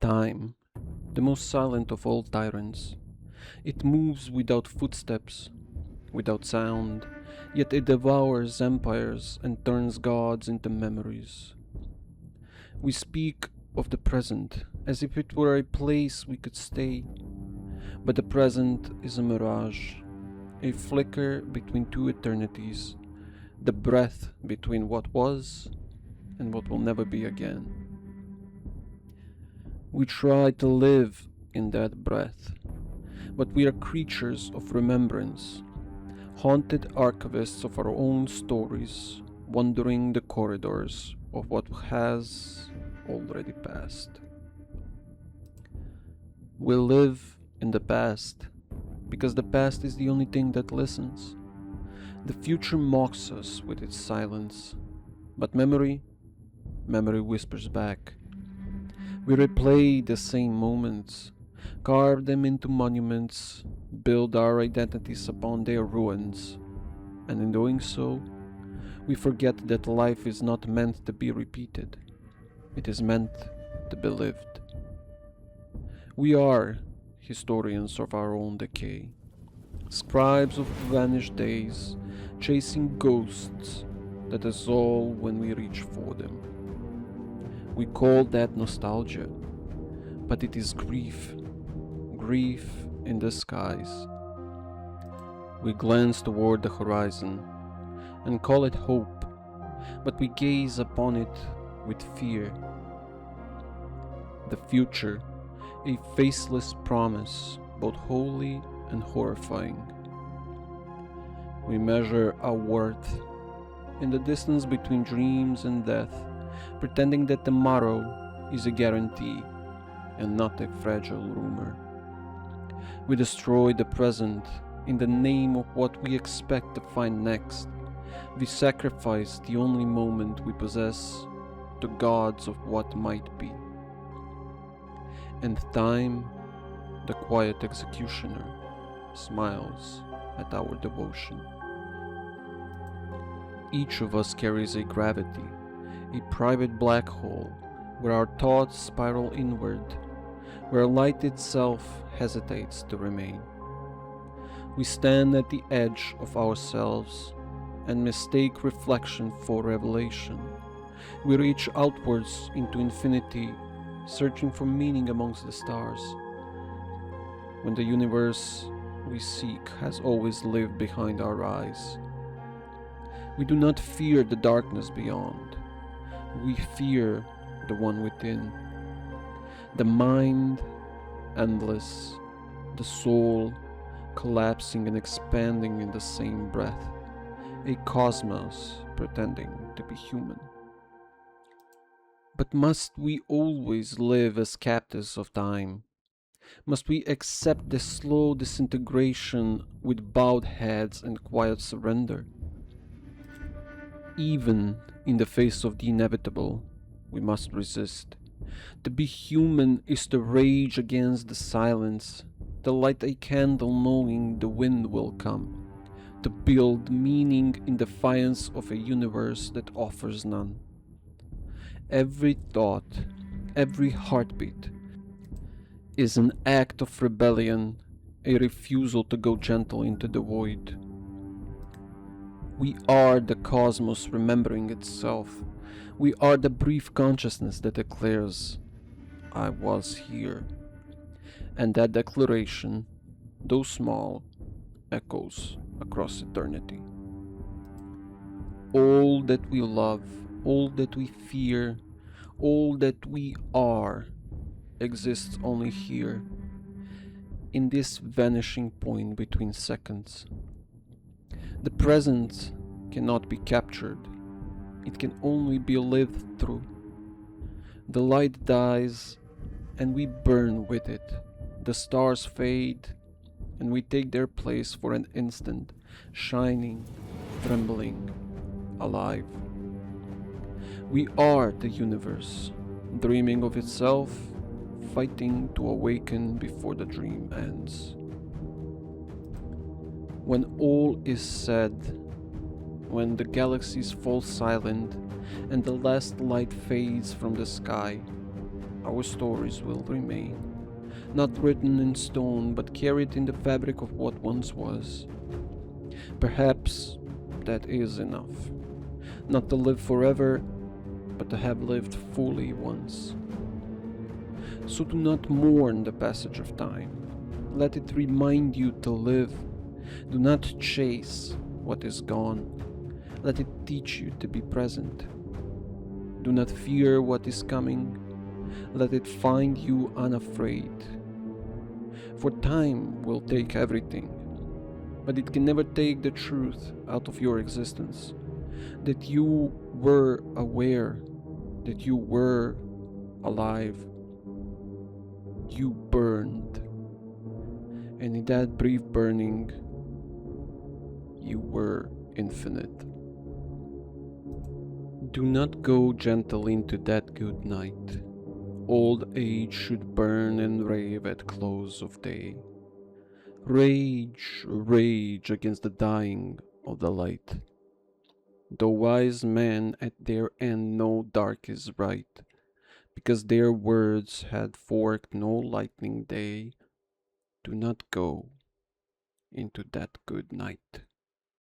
Time, the most silent of all tyrants. It moves without footsteps, without sound, yet it devours empires and turns gods into memories. We speak of the present as if it were a place we could stay, but the present is a mirage, a flicker between two eternities, the breath between what was and what will never be again. We try to live in that breath, but we are creatures of remembrance, haunted archivists of our own stories, wandering the corridors of what has already passed. We live in the past because the past is the only thing that listens. The future mocks us with its silence, but memory whispers back. We replay the same moments, carve them into monuments, build our identities upon their ruins, and in doing so, we forget that life is not meant to be repeated, it is meant to be lived. We are historians of our own decay, scribes of vanished days, chasing ghosts that dissolve when we reach for them. We call that nostalgia, but it is grief, grief in disguise. We glance toward the horizon and call it hope, but we gaze upon it with fear. The future, a faceless promise, both holy and horrifying. We measure our worth in the distance between dreams and death, pretending that tomorrow is a guarantee and not a fragile rumor. We destroy the present in the name of what we expect to find next. We sacrifice the only moment we possess to gods of what might be. And time, the quiet executioner, smiles at our devotion. Each of us carries a gravity, a private black hole where our thoughts spiral inward, where light itself hesitates to remain. We stand at the edge of ourselves and mistake reflection for revelation. We reach outwards into infinity, searching for meaning amongst the stars, when the universe we seek has always lived behind our eyes. We do not fear the darkness beyond. We fear the one within. The mind, endless, the soul, collapsing and expanding in the same breath, a cosmos pretending to be human. But must we always live as captives of time? Must we accept the slow disintegration with bowed heads and quiet surrender? Even in the face of the inevitable, we must resist. To be human is to rage against the silence, to light a candle knowing the wind will come, to build meaning in defiance of a universe that offers none. Every thought, every heartbeat is an act of rebellion, a refusal to go gentle into the void. We are the cosmos remembering itself. We are the brief consciousness that declares, I was here. And that declaration, though small, echoes across eternity. All that we love, all that we fear, all that we are, exists only here, in this vanishing point between seconds. The present cannot be captured, it can only be lived through. The light dies, and we burn with it. The stars fade, and we take their place for an instant, shining, trembling, alive. We are the universe, dreaming of itself, fighting to awaken before the dream ends. When all is said, when the galaxies fall silent and the last light fades from the sky, our stories will remain, not written in stone, but carried in the fabric of what once was. Perhaps that is enough, not to live forever, but to have lived fully once. So do not mourn the passage of time. Let it remind you to live. Do not chase what is gone. Let it teach you to be present. Do not fear what is coming. Let it find you unafraid. For time will take everything, but it can never take the truth out of your existence. That you were aware, that you were alive. You burned, and in that brief burning, you were infinite. Do not go gentle into that good night. Old age should burn and rave at close of day. Rage, rage against the dying of the light. Though wise men at their end know dark is right, because their words had forked no lightning day, do not go into that good night.